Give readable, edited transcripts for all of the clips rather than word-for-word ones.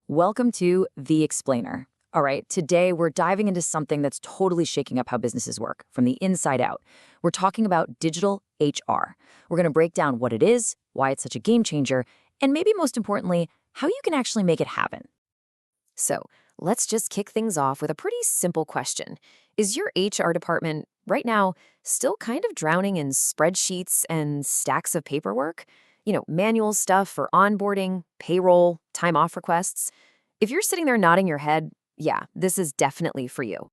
Welcome to The Explainer. All right, today we're diving into something that's totally shaking up how businesses work from the inside out. We're talking about digital HR. We're going to break down what it is, why it's such a game changer, and maybe most importantly, how you can actually make it happen. So, let's just kick things off with a pretty simple question. Is your HR department right now still kind of drowning in spreadsheets and stacks of paperwork? Manual stuff for onboarding, payroll, time off requests. If you're sitting there nodding your head, yeah, this is definitely for you.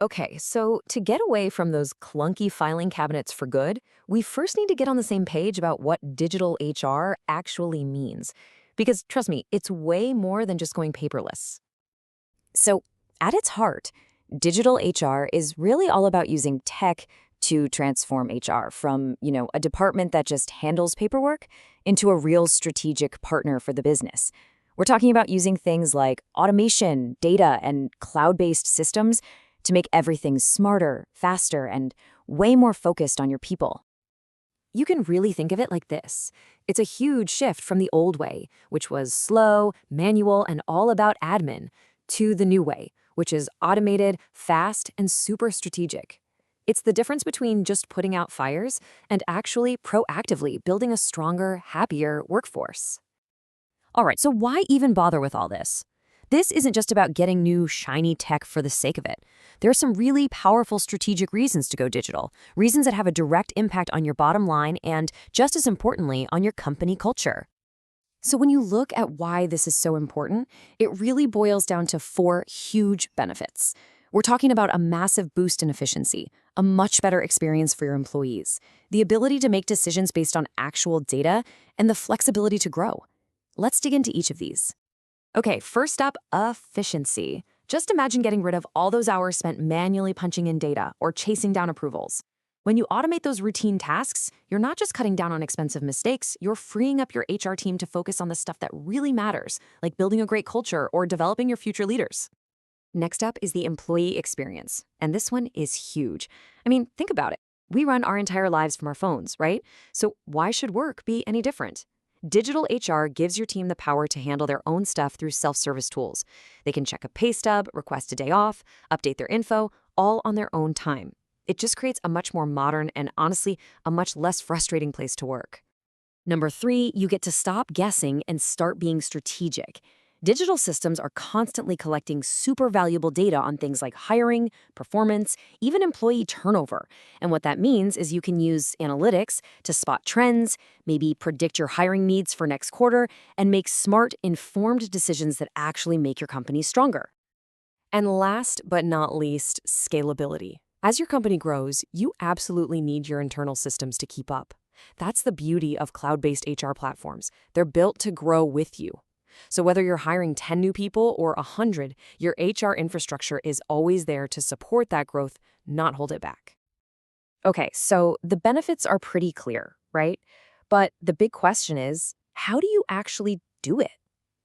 Okay, so to get away from those clunky filing cabinets for good, we first need to get on the same page about what digital HR actually means. Because trust me, it's way more than just going paperless. So, at its heart, digital HR is really all about using tech to transform HR from, a department that just handles paperwork into a real strategic partner for the business. We're talking about using things like automation, data, and cloud-based systems to make everything smarter, faster, and way more focused on your people. You can really think of it like this. It's a huge shift from the old way, which was slow, manual, and all about admin, to the new way, which is automated, fast, and super strategic. It's the difference between just putting out fires and actually proactively building a stronger, happier workforce. All right, so why even bother with all this? This isn't just about getting new, shiny tech for the sake of it. There are some really powerful strategic reasons to go digital, reasons that have a direct impact on your bottom line and, just as importantly, on your company culture. So when you look at why this is so important, it really boils down to four huge benefits. We're talking about a massive boost in efficiency, a much better experience for your employees, the ability to make decisions based on actual data, and the flexibility to grow. Let's dig into each of these. Okay, first up, efficiency. Just imagine getting rid of all those hours spent manually punching in data or chasing down approvals. When you automate those routine tasks, you're not just cutting down on expensive mistakes, you're freeing up your HR team to focus on the stuff that really matters, like building a great culture or developing your future leaders. Next up is the employee experience, and this one is huge. I mean, think about it. We run our entire lives from our phones, right? So why should work be any different? Digital HR gives your team the power to handle their own stuff through self-service tools. They can check a pay stub, request a day off, update their info, all on their own time. It just creates a much more modern and, honestly, a much less frustrating place to work. Number 3, you get to stop guessing and start being strategic. Digital systems are constantly collecting super valuable data on things like hiring, performance, even employee turnover. And what that means is you can use analytics to spot trends, maybe predict your hiring needs for next quarter, and make smart, informed decisions that actually make your company stronger. And last but not least, scalability. As your company grows, you absolutely need your internal systems to keep up. That's the beauty of cloud-based HR platforms. They're built to grow with you. So whether you're hiring 10 new people or 100, your HR infrastructure is always there to support that growth, not hold it back. Okay, so the benefits are pretty clear, right? But the big question is, how do you actually do it?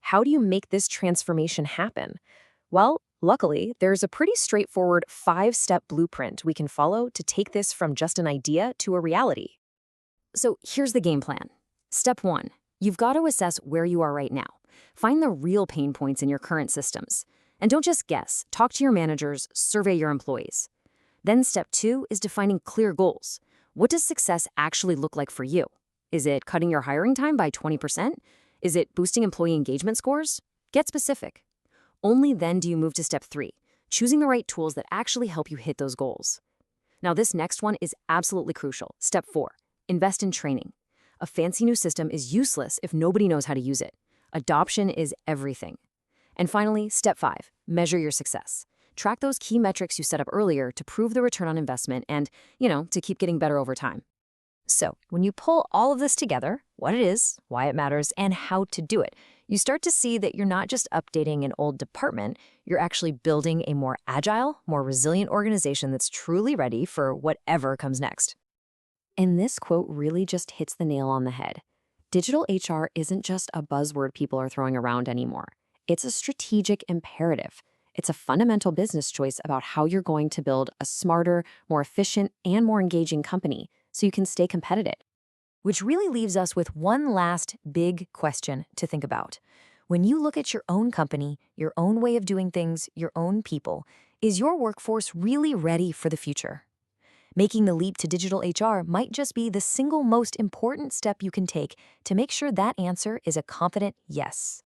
How do you make this transformation happen? Well, luckily, there's a pretty straightforward 5-step blueprint we can follow to take this from just an idea to a reality. So here's the game plan. Step 1, you've got to assess where you are right now. Find the real pain points in your current systems. And don't just guess, talk to your managers, survey your employees. Then step 2 is defining clear goals. What does success actually look like for you? Is it cutting your hiring time by 20%? Is it boosting employee engagement scores? Get specific. Only then do you move to step 3, choosing the right tools that actually help you hit those goals. Now, this next one is absolutely crucial. Step 4, invest in training. A fancy new system is useless if nobody knows how to use it. Adoption is everything. And finally, step 5, measure your success. Track those key metrics you set up earlier to prove the return on investment and, to keep getting better over time. So, when you pull all of this together, what it is, why it matters, and how to do it, you start to see that you're not just updating an old department, you're actually building a more agile, more resilient organization that's truly ready for whatever comes next. And this quote really just hits the nail on the head. Digital HR isn't just a buzzword people are throwing around anymore. It's a strategic imperative. It's a fundamental business choice about how you're going to build a smarter, more efficient, and more engaging company so you can stay competitive. Which really leaves us with one last big question to think about. When you look at your own company, your own way of doing things, your own people, is your workforce really ready for the future? Making the leap to digital HR might just be the single most important step you can take to make sure that answer is a confident yes.